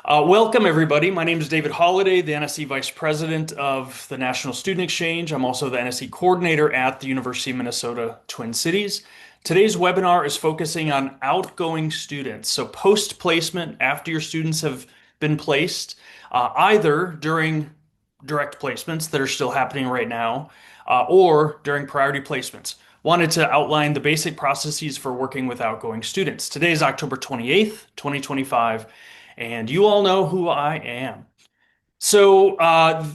Welcome, everybody. My name is David Holliday, the NSE Vice President of the National Student Exchange. I'm also the NSE Coordinator at the University of Minnesota Twin Cities. Today's webinar is focusing on outgoing students, so post-placement after your students have been placed, either during direct placements that are still happening right now, or during priority placements. Wanted to outline the basic processes for working with outgoing students. Today is October 28th, 2025. And you all know who I am. So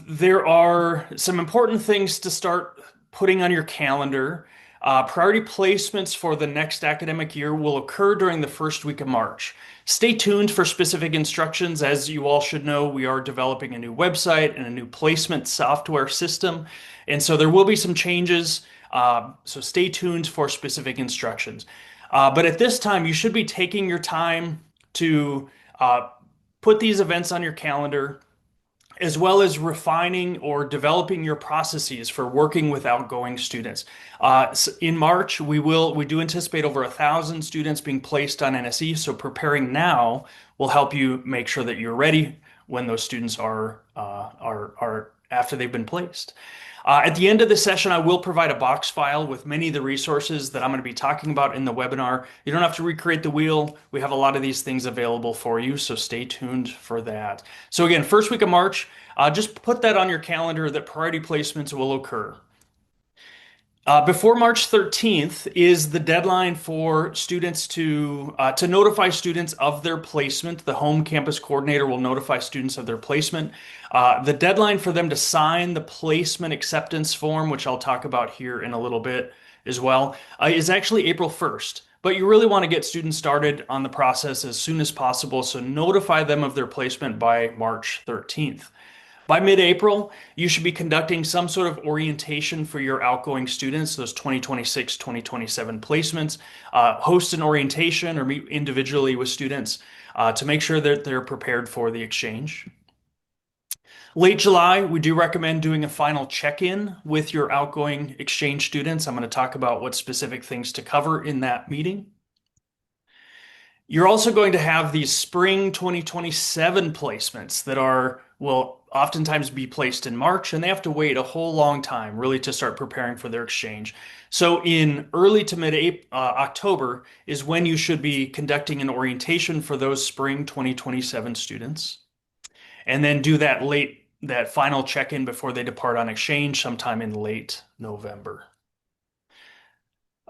there are some important things to start putting on your calendar. Priority placements for the next academic year will occur during the first week of March. Stay tuned for specific instructions. As you all should know, we are developing a new website and a new placement software system. And so there will be some changes. So stay tuned for specific instructions. But at this time, you should be taking your time to put these events on your calendar, as well as refining or developing your processes for working with outgoing students. In March, we do anticipate over 1,000 students being placed on NSE. So preparing now will help you make sure that you're ready when those students are after they've been placed. At the end of the session, I will provide a box file with many of the resources that I'm going to be talking about in the webinar. You don't have to recreate the wheel. We have a lot of these things available for you, so stay tuned for that. So again, first week of March, just put that on your calendar that priority placements will occur. Before March 13th is the deadline for students to notify students of their placement. The home campus coordinator will notify students of their placement. The deadline for them to sign the placement acceptance form, which I'll talk about here in a little bit as well, is actually April 1st. But you really want to get students started on the process as soon as possible, so notify them of their placement by March 13th. By mid-April, you should be conducting some sort of orientation for your outgoing students, those 2026, 2027 placements. Host an orientation or meet individually with students to make sure that they're prepared for the exchange. Late July, we do recommend doing a final check-in with your outgoing exchange students. I'm going to talk about what specific things to cover in that meeting. You're also going to have these spring 2027 placements that will oftentimes be placed in March, and they have to wait a whole long time really to start preparing for their exchange. So in early to mid October is when you should be conducting an orientation for those spring 2027 students, and then do that final check-in before they depart on exchange sometime in late November.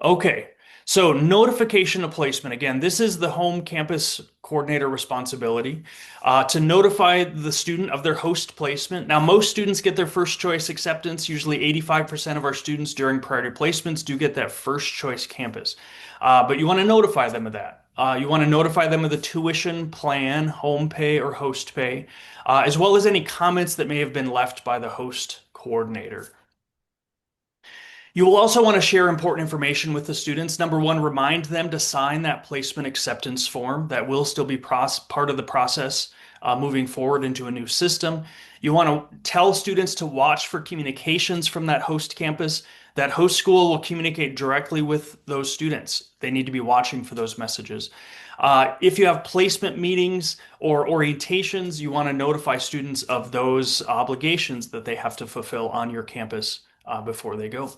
Okay, so notification of placement. Again, this is the home campus coordinator responsibility to notify the student of their host placement. Now, most students get their first choice acceptance. Usually 85% of our students during priority placements do get that first choice campus. But you want to notify them of that. You want to notify them of the tuition plan, home pay, or host pay, as well as any comments that may have been left by the host coordinator. You will also want to share important information with the students. Number one, remind them to sign that placement acceptance form. That will still be part of the process moving forward into a new system. You want to tell students to watch for communications from that host campus. That host school will communicate directly with those students. They need to be watching for those messages. If you have placement meetings or orientations, you want to notify students of those obligations that they have to fulfill on your campus before they go.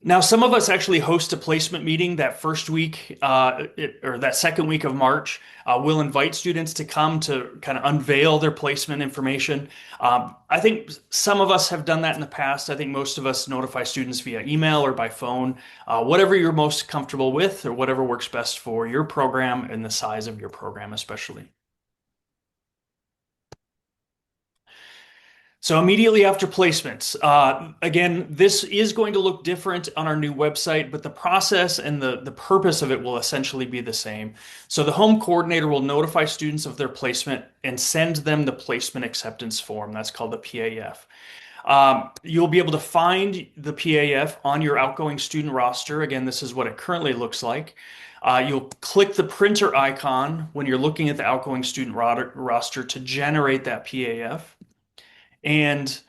Now, some of us actually host a placement meeting that first week or that second week of March. We'll invite students to come to kind of unveil their placement information. I think some of us have done that in the past. I think most of us notify students via email or by phone, whatever you're most comfortable with or whatever works best for your program and the size of your program, especially. So immediately after placements, again, this is going to look different on our new website, but the process and the purpose of it will essentially be the same. So the home coordinator will notify students of their placement and send them the placement acceptance form. That's called the PAF. You'll be able to find the PAF on your outgoing student roster. Again, this is what it currently looks like. You'll click the printer icon when you're looking at the outgoing student roster to generate that PAF. And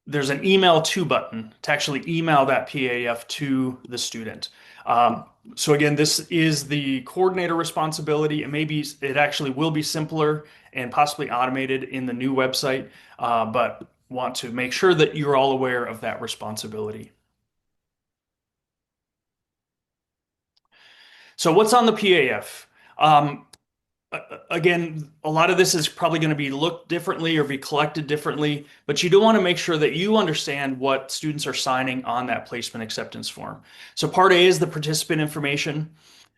there's an email to button to actually email that PAF to the student. So again, this is the coordinator responsibility, and maybe it actually will be simpler and possibly automated in the new website, but want to make sure that you're all aware of that responsibility. So what's on the PAF? Um, Again, a lot of this is probably going to be looked differently or be collected differently, but you do want to make sure that you understand what students are signing on that placement acceptance form. So part A is the participant information.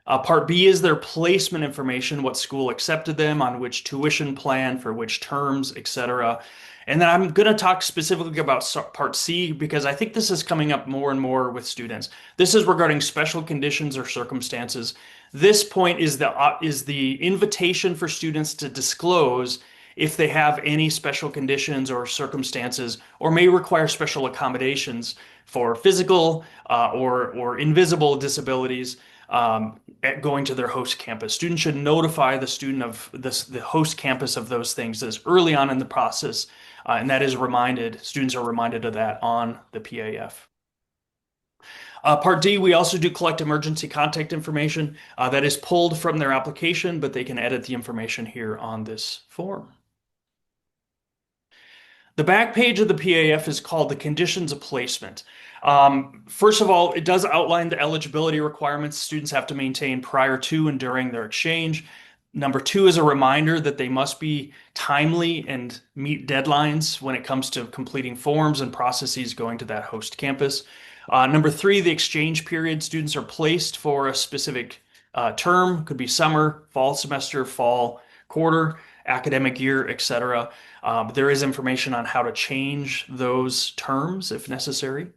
Part B is their placement information, what school accepted them, on which tuition plan, for which terms, etc. And then I'm going to talk specifically about Part C because I think this is coming up more and more with students. This is regarding special conditions or circumstances. This point is the invitation for students to disclose if they have any special conditions or circumstances or may require special accommodations for physical or invisible disabilities at going to their host campus. Students should notify the student of this, the host campus of those things as early on in the process, and that is reminded. Students are reminded of that on the PAF. Part D, we also do collect emergency contact information that is pulled from their application, but they can edit the information here on this form. The back page of the PAF is called the conditions of placement. First of all, it does outline the eligibility requirements students have to maintain prior to and during their exchange. Number two is a reminder that they must be timely and meet deadlines when it comes to completing forms and processes going to that host campus. Number three, the exchange period. Students are placed for a specific term, could be summer, fall semester, fall quarter, academic year, etc. There is information on how to change those terms if necessary.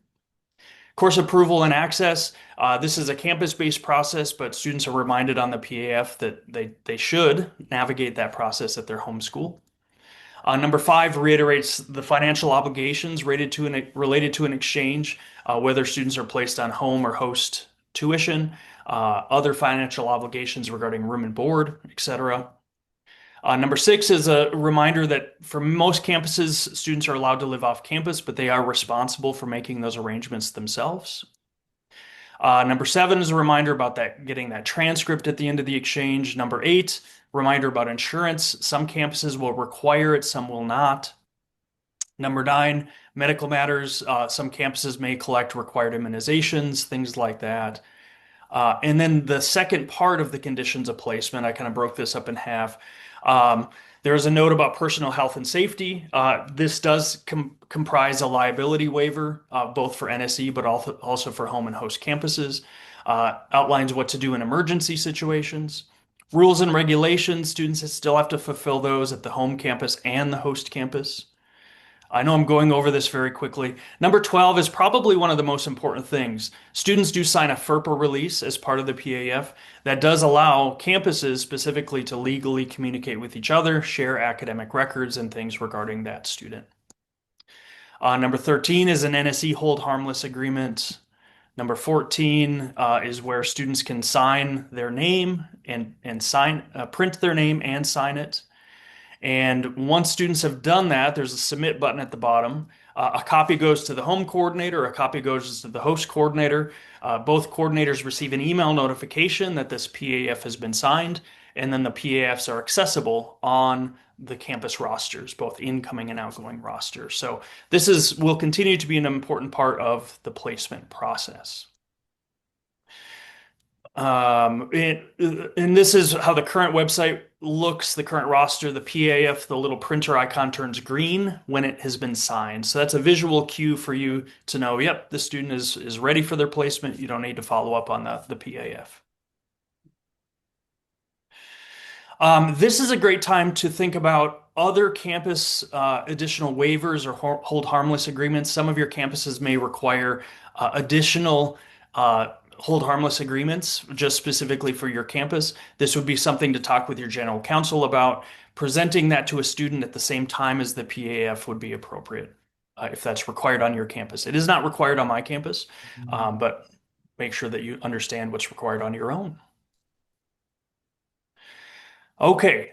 Course approval and access. This is a campus-based process, but students are reminded on the PAF that they should navigate that process at their home school. Number five reiterates the financial obligations related to an exchange, whether students are placed on home or host tuition, other financial obligations regarding room and board, etc. Number six is a reminder that for most campuses, students are allowed to live off campus, but they are responsible for making those arrangements themselves. Number seven is a reminder about getting that transcript at the end of the exchange. Number eight, reminder about insurance. Some campuses will require it, some will not. Number nine, medical matters. Some campuses may collect required immunizations, things like that. And then the second part of the conditions of placement, I kind of broke this up in half. Um, there's a note about personal health and safety. This does comprise a liability waiver, both for NSE, but also for home and host campuses. Outlines what to do in emergency situations. Rules and regulations, students still have to fulfill those at the home campus and the host campus. I know I'm going over this very quickly. Number 12 is probably one of the most important things. Students do sign a FERPA release as part of the PAF that does allow campuses specifically to legally communicate with each other, share academic records, and things regarding that student. Number 13 is an NSE hold harmless agreement. Number 14 is where students can sign their name and print their name and sign it. And once students have done that, there's a submit button at the bottom. A copy goes to the home coordinator, a copy goes to the host coordinator. Both coordinators receive an email notification that this PAF has been signed, and then the PAFs are accessible on the campus rosters, both incoming and outgoing rosters. So will continue to be an important part of the placement process. And this is how the current website looks, the current roster, the PAF, the little printer icon turns green when it has been signed. So that's a visual cue for you to know, yep, the student is ready for their placement. You don't need to follow up on the PAF. This is a great time to think about other campus additional waivers or hold harmless agreements. Some of your campuses may require additional hold harmless agreements just specifically for your campus. This would be something to talk with your general counsel about. Presenting that to a student at the same time as the PAF would be appropriate if that's required on your campus. It is not required on my campus, but make sure that you understand what's required on your own. Okay,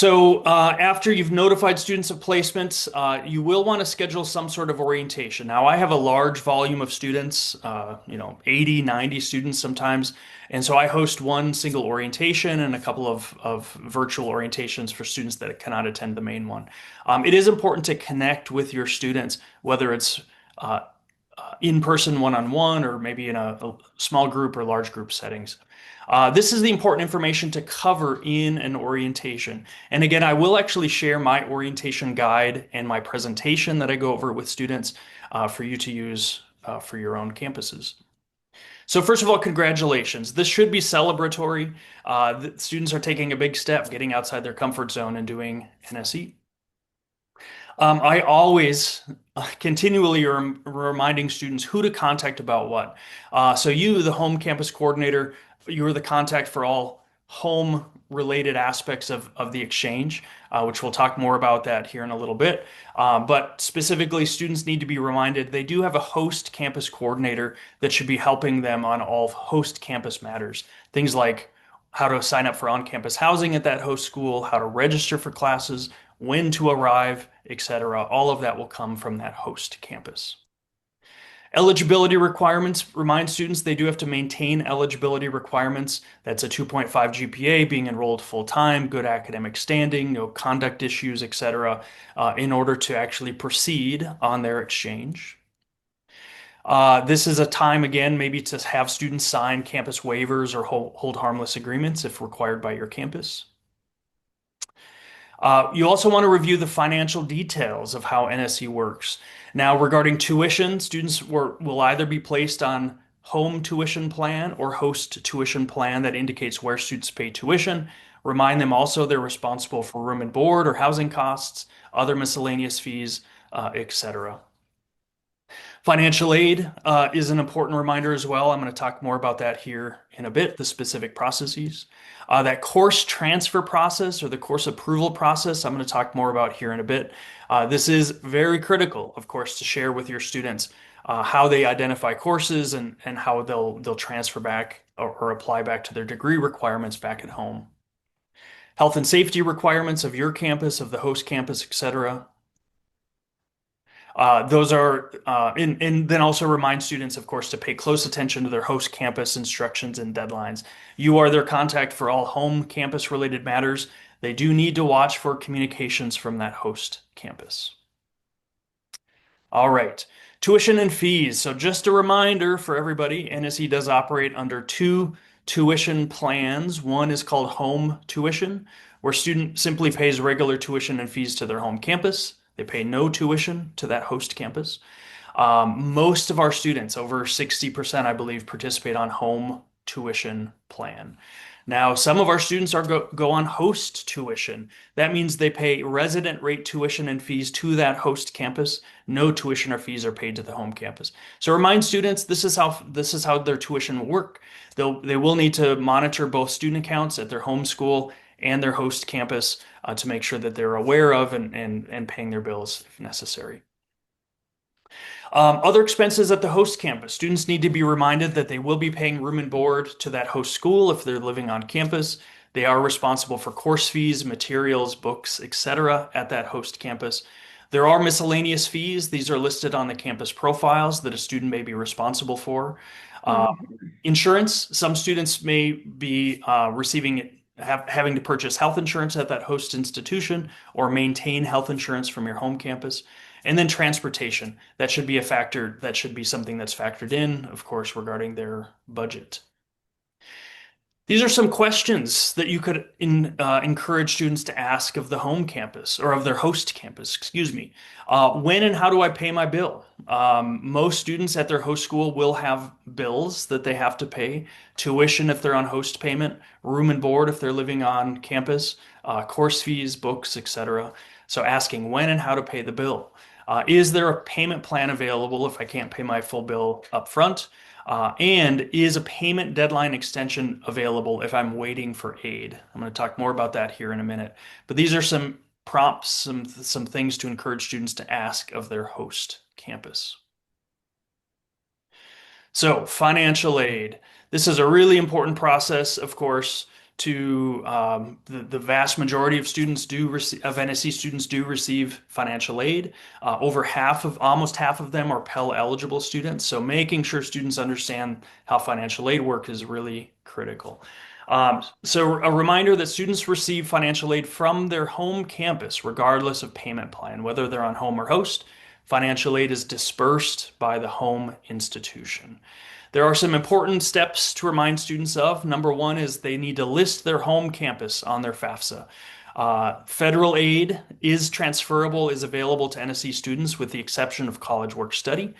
After you've notified students of placements, you will want to schedule some sort of orientation. Now, I have a large volume of students, 80, 90 students sometimes. And so I host one single orientation and a couple of virtual orientations for students that cannot attend the main one. It is important to connect with your students, whether it's uh, in-person one-on-one or maybe in a small group or large group settings. This is the important information to cover in an orientation. And again, I will actually share my orientation guide and my presentation that I go over with students for you to use for your own campuses. So first of all, congratulations. This should be celebratory. The students are taking a big step, getting outside their comfort zone and doing NSE. I always continually am reminding students who to contact about what. So you, the home campus coordinator, you're the contact for all home related aspects of the exchange, which we'll talk more about that here in a little bit. But specifically, students need to be reminded they do have a host campus coordinator that should be helping them on all host campus matters. Things like how to sign up for on-campus housing at that host school, how to register for classes, when to arrive, etc. All of that will come from that host campus. Eligibility requirements remind students they do have to maintain eligibility requirements. That's a 2.5 GPA, being enrolled full time, good academic standing, no conduct issues, etc., in order to actually proceed on their exchange. This is a time, again, maybe to have students sign campus waivers or hold harmless agreements if required by your campus. You also want to review the financial details of how NSE works. Now, regarding tuition, students will either be placed on home tuition plan or host tuition plan that indicates where students pay tuition. Remind them also they're responsible for room and board or housing costs, other miscellaneous fees, etc. Financial aid is an important reminder as well. I'm going to talk more about that here in a bit, the specific processes. That course transfer process or the course approval process, I'm going to talk more about here in a bit. This is very critical, of course, to share with your students how they identify courses and how they'll transfer back or apply back to their degree requirements back at home. Health and safety requirements of your campus, of the host campus, etc. Those are, and then also remind students, of course, to pay close attention to their host campus instructions and deadlines. You are their contact for all home campus related matters. They do need to watch for communications from that host campus. All right, tuition and fees. So just a reminder for everybody, NSE does operate under two tuition plans. One is called home tuition, where student simply pays regular tuition and fees to their home campus. They pay no tuition to that host campus. Most of our students, over 60%, I believe, participate on home tuition plan. Now, some of our students go on host tuition. That means they pay resident rate tuition and fees to that host campus. No tuition or fees are paid to the home campus. So remind students this is how their tuition will work. They will need to monitor both student accounts at their home school and their host campus to make sure that they're aware of and paying their bills if necessary. Other expenses at the host campus. Students need to be reminded that they will be paying room and board to that host school if they're living on campus. They are responsible for course fees, materials, books, etc. at that host campus. There are miscellaneous fees. These are listed on the campus profiles that a student may be responsible for. Uh, Insurance. Some students may be having to purchase health insurance at that host institution or maintain health insurance from your home campus. And then transportation. That should be a factor. That should be something that's factored in, of course, regarding their budget. These are some questions that you could encourage students to ask of the home campus or of their host campus, excuse me. When and how do I pay my bill? Most students at their host school will have bills that they have to pay, tuition if they're on host payment, room and board if they're living on campus, course fees, books, etc. So asking when and how to pay the bill. Is there a payment plan available if I can't pay my full bill up front? And is a payment deadline extension available if I'm waiting for aid? I'm going to talk more about that here in a minute. But these are some prompts, some things to encourage students to ask of their host campus. So, financial aid. This is a really important process, of course. the vast majority of students do receive, of NSE students do receive financial aid. Almost half of them are Pell eligible students. So making sure students understand how financial aid works is really critical. So a reminder that students receive financial aid from their home campus, regardless of payment plan, whether they're on home or host. Financial aid is dispersed by the home institution. There are some important steps to remind students of. Number one is they need to list their home campus on their FAFSA. Federal aid is transferable, is available to NSE students with the exception of college work study.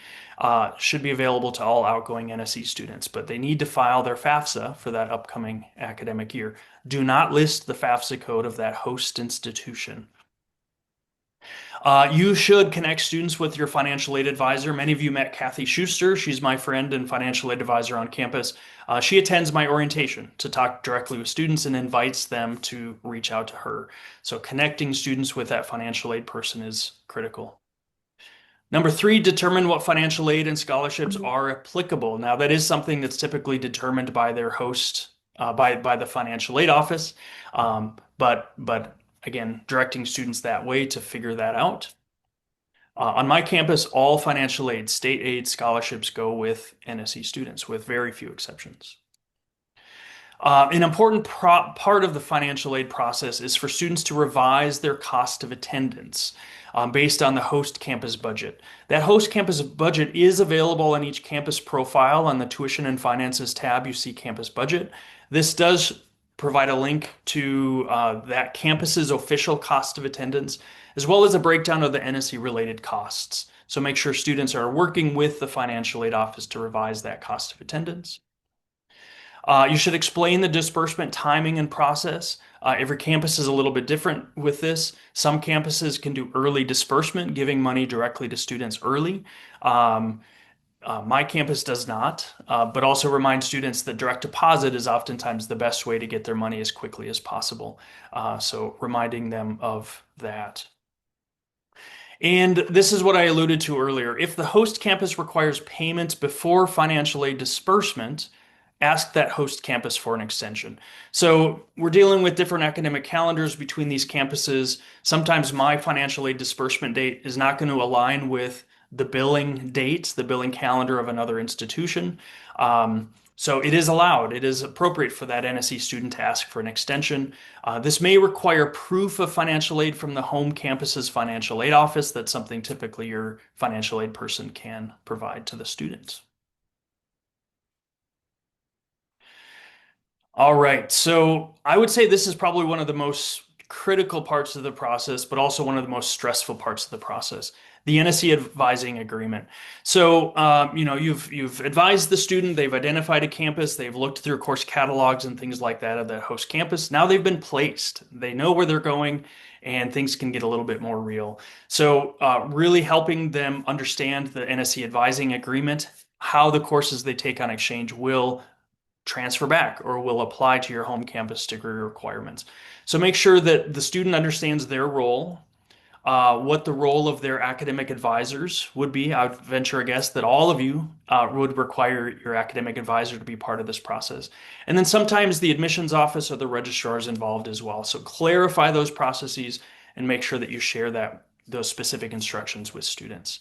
Should be available to all outgoing NSE students, but they need to file their FAFSA for that upcoming academic year. Do not list the FAFSA code of that host institution. You should connect students with your financial aid advisor. Many of you met Kathy Schuster. She's my friend and financial aid advisor on campus. She attends my orientation to talk directly with students and invites them to reach out to her. So connecting students with that financial aid person is critical. Number three, determine what financial aid and scholarships are applicable. Now, that is something that's typically determined by their host, by the financial aid office. But again, directing students that way to figure that out. On my campus, all financial aid, state aid scholarships go with NSE students, with very few exceptions. An important part of the financial aid process is for students to revise their cost of attendance based on the host campus budget. That host campus budget is available on each campus profile. On the Tuition and Finances tab, you see campus budget. This does provide a link to that campus's official cost of attendance, as well as a breakdown of the NSE related costs. So make sure students are working with the financial aid office to revise that cost of attendance. You should explain the disbursement timing and process. Every campus is a little bit different with this. Some campuses can do early disbursement, giving money directly to students early. My campus does not, but also remind students that direct deposit is oftentimes the best way to get their money as quickly as possible. So reminding them of that. And this is what I alluded to earlier. If the host campus requires payment before financial aid disbursement, ask that host campus for an extension. So we're dealing with different academic calendars between these campuses. Sometimes my financial aid disbursement date is not going to align with the billing dates, the billing calendar of another institution. So it is allowed, it is appropriate for that NSE student to ask for an extension. This may require proof of financial aid from the home campus's financial aid office. That's something typically your financial aid person can provide to the student. All right, so I would say this is probably one of the most critical parts of the process, but also one of the most stressful parts of the process, the NSE advising agreement. So, you've advised the student, they've identified a campus, they've looked through course catalogs and things like that of the host campus. Now they've been placed, they know where they're going, and things can get a little bit more real. So, really helping them understand the NSE advising agreement, how the courses they take on exchange will transfer back or will apply to your home campus degree requirements. So make sure that the student understands their role, what the role of their academic advisors would be. I would venture a guess that all of you would require your academic advisor to be part of this process. And then sometimes the admissions office or the registrar is involved as well. So clarify those processes and make sure that you share those specific instructions with students.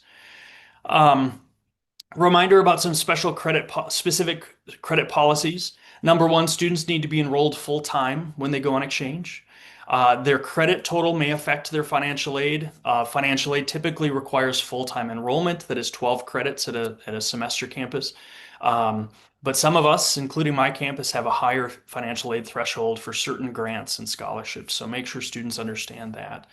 Reminder about some specific credit policies. Number one, students need to be enrolled full-time when they go on exchange. Their credit total may affect their financial aid. Financial aid typically requires full-time enrollment, that is 12 credits at a semester campus. But some of us, including my campus, have a higher financial aid threshold for certain grants and scholarships. So make sure students understand that.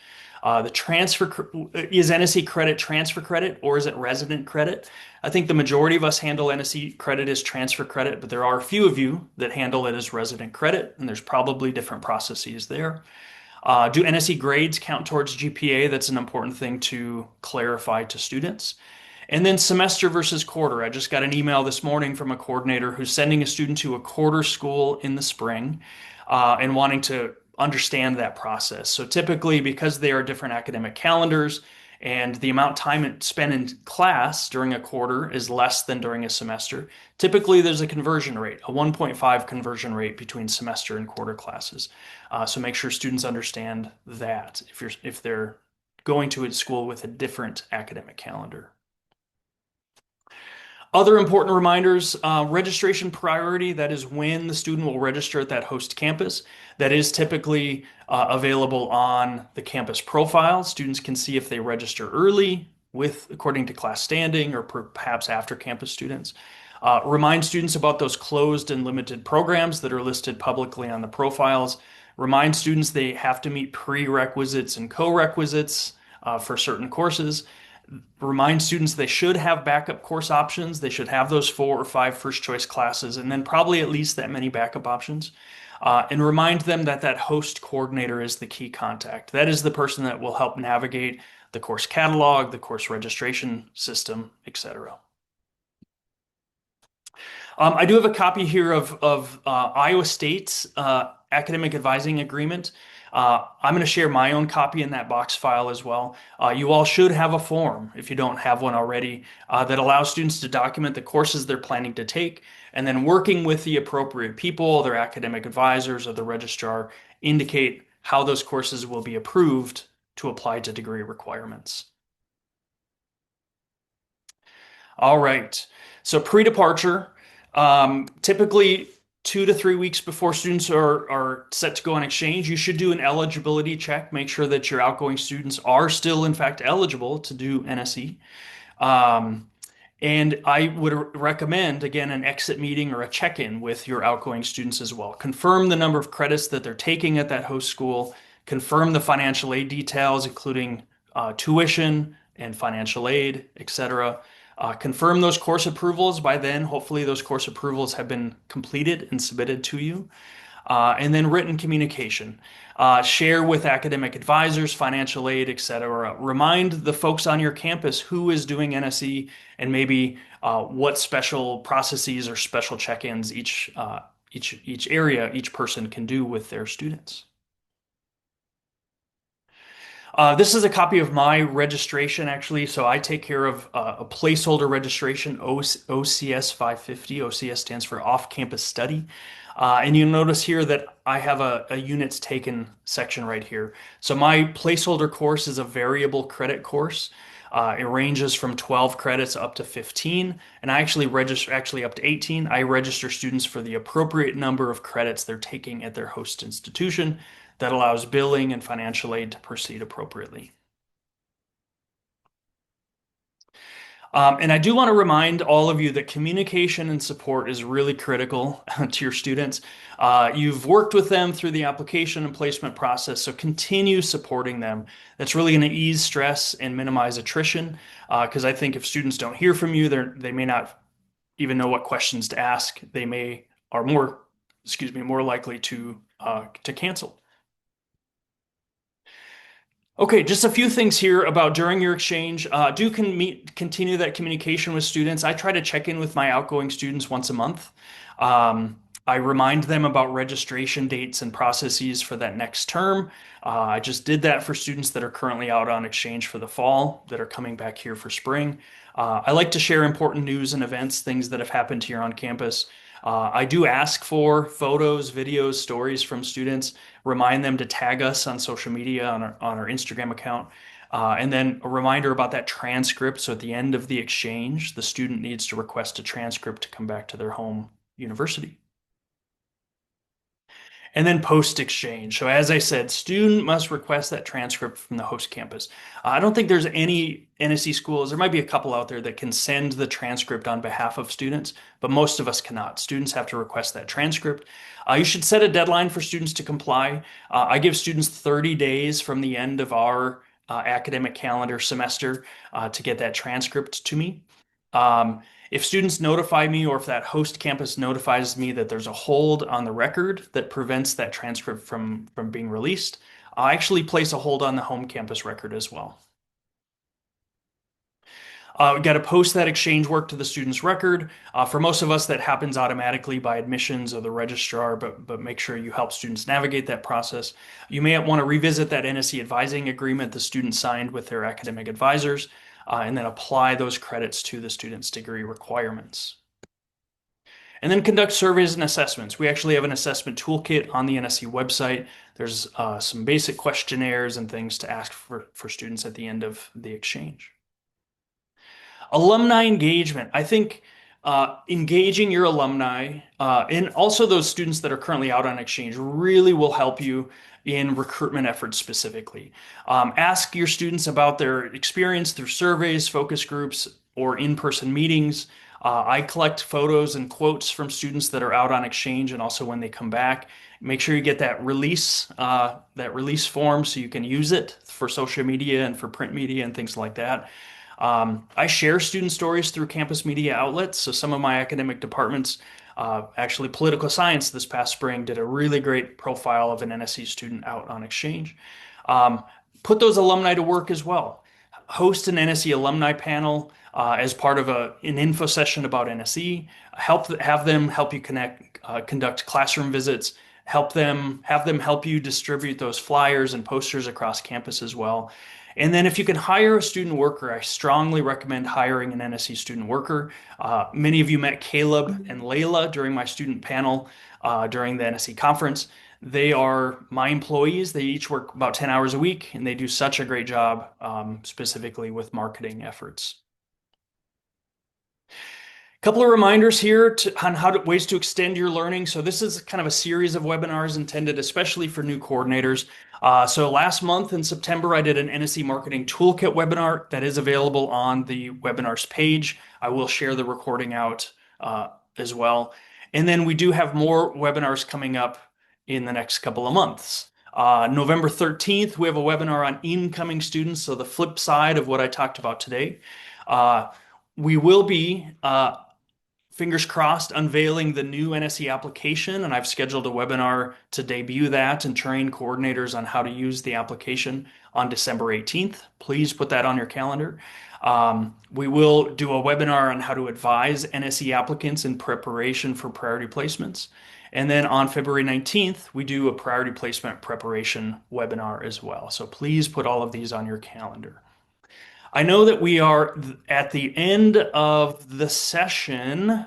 Is NSE credit transfer credit or is it resident credit? I think the majority of us handle NSE credit as transfer credit, but there are a few of you that handle it as resident credit, and there's probably different processes there. Do NSE grades count towards GPA? That's an important thing to clarify to students. And then semester versus quarter. I just got an email this morning from a coordinator who's sending a student to a quarter school in the spring and wanting to understand that process. So typically, because they are different academic calendars and the amount of time it spent in class during a quarter is less than during a semester. Typically, there's a conversion rate, a 1.5 conversion rate between semester and quarter classes. So make sure students understand that if they're going to a school with a different academic calendar. Other important reminders, registration priority, that is when the student will register at that host campus. That is typically available on the campus profile. Students can see if they register early according to class standing or perhaps after campus students. Remind students about those closed and limited programs that are listed publicly on the profiles. Remind students they have to meet prerequisites and co-requisites for certain courses. Remind students they should have backup course options. They should have those 4 or 5 first choice classes, and then probably at least that many backup options. And remind them that that host coordinator is the key contact. That is the person that will help navigate the course catalog, the course registration system, etc. I do have a copy here of Iowa State's academic advising agreement. I'm going to share my own copy in that box file as well. You all should have a form, if you don't have one already, that allows students to document the courses they're planning to take, and then working with the appropriate people, their academic advisors or the registrar, indicate how those courses will be approved to apply to degree requirements. All right. So pre-departure, typically 2 to 3 weeks before students are set to go on exchange, you should do an eligibility check. Make sure that your outgoing students are still, in fact, eligible to do NSE. Um, and I would recommend, again, an exit meeting or a check-in with your outgoing students as well. Confirm the number of credits that they're taking at that host school. Confirm the financial aid details, including tuition and financial aid, etc. Confirm those course approvals. By then, hopefully those course approvals have been completed and submitted to you. And then written communication. Share with academic advisors, financial aid, etc. Remind the folks on your campus who is doing NSE and maybe what special processes or special check-ins each area, each person can do with their students. This is a copy of my registration, actually. So I take care of a placeholder registration, OCS 550. OCS stands for Off-Campus Study. And you'll notice here that I have a units taken section right here. So my placeholder course is a variable credit course. It ranges from 12 credits up to 15, and I actually register up to 18. I register students for the appropriate number of credits they're taking at their host institution. That allows billing and financial aid to proceed appropriately. And I do want to remind all of you that communication and support is really critical to your students. You've worked with them through the application and placement process, so continue supporting them. That's really going to ease stress and minimize attrition, because I think if students don't hear from you, they may not even know what questions to ask. Are more likely to cancel. Okay, just a few things here about during your exchange. Continue that communication with students. I try to check in with my outgoing students once a month. I remind them about registration dates and processes for that next term. I just did that for students that are currently out on exchange for the fall, that are coming back here for spring. I like to share important news and events, things that have happened here on campus. I do ask for photos, videos, stories from students, remind them to tag us on social media on our Instagram account. And then a reminder about that transcript. So at the end of the exchange, the student needs to request a transcript to come back to their home university. And then post-exchange. So as I said, student must request that transcript from the host campus. I don't think there's any NSE schools, there might be a couple out there that can send the transcript on behalf of students, but most of us cannot. Students have to request that transcript. You should set a deadline for students to comply. I give students 30 days from the end of our academic calendar semester to get that transcript to me. If students notify me or if that host campus notifies me that there's a hold on the record that prevents that transcript from being released, I actually place a hold on the home campus record as well. We got to post that exchange work to the student's record. For most of us, that happens automatically by admissions or the registrar, but make sure you help students navigate that process. You may want to revisit that NSE advising agreement the student signed with their academic advisors, and then apply those credits to the student's degree requirements. And then conduct surveys and assessments. We actually have an assessment toolkit on the NSE website. There's some basic questionnaires and things to ask for students at the end of the exchange. Alumni engagement. I think engaging your alumni and also those students that are currently out on exchange really will help you in recruitment efforts specifically. Ask your students about their experience through surveys, focus groups, or in-person meetings. I collect photos and quotes from students that are out on exchange and also when they come back. Make sure you get that release form so you can use it for social media and for print media and things like that. I share student stories through campus media outlets. So some of my academic departments, actually political science this past spring, did a really great profile of an NSE student out on exchange. Um, Put those alumni to work as well. Host an NSE alumni panel as part of an info session about NSE. Have them help you conduct classroom visits. Have them help you distribute those flyers and posters across campus as well. And then if you can hire a student worker, I strongly recommend hiring an NSE student worker. Many of you met Caleb and Layla during my student panel during the NSE conference. They are my employees. They each work about 10 hours a week, and they do such a great job, specifically with marketing efforts. Couple of reminders here on ways to extend your learning. So this is kind of a series of webinars intended especially for new coordinators. So last month in September, I did an NSE Marketing Toolkit webinar that is available on the webinars page. I will share the recording out as well. And then we do have more webinars coming up in the next couple of months. November 13th, we have a webinar on incoming students, so the flip side of what I talked about today. We will be fingers crossed, unveiling the new NSE application, and I've scheduled a webinar to debut that and train coordinators on how to use the application on December 18th. Please put that on your calendar. We will do a webinar on how to advise NSE applicants in preparation for priority placements. And then on February 19th, we do a priority placement preparation webinar as well. So please put all of these on your calendar. I know that we are at the end of the session,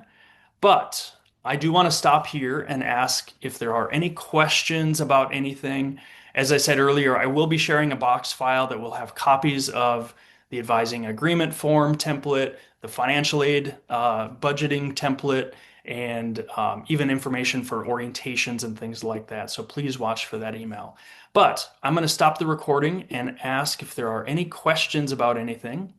but I do want to stop here and ask if there are any questions about anything. As I said earlier, I will be sharing a box file that will have copies of the advising agreement form template, the financial aid budgeting template, and even information for orientations and things like that. So please watch for that email. But I'm going to stop the recording and ask if there are any questions about anything.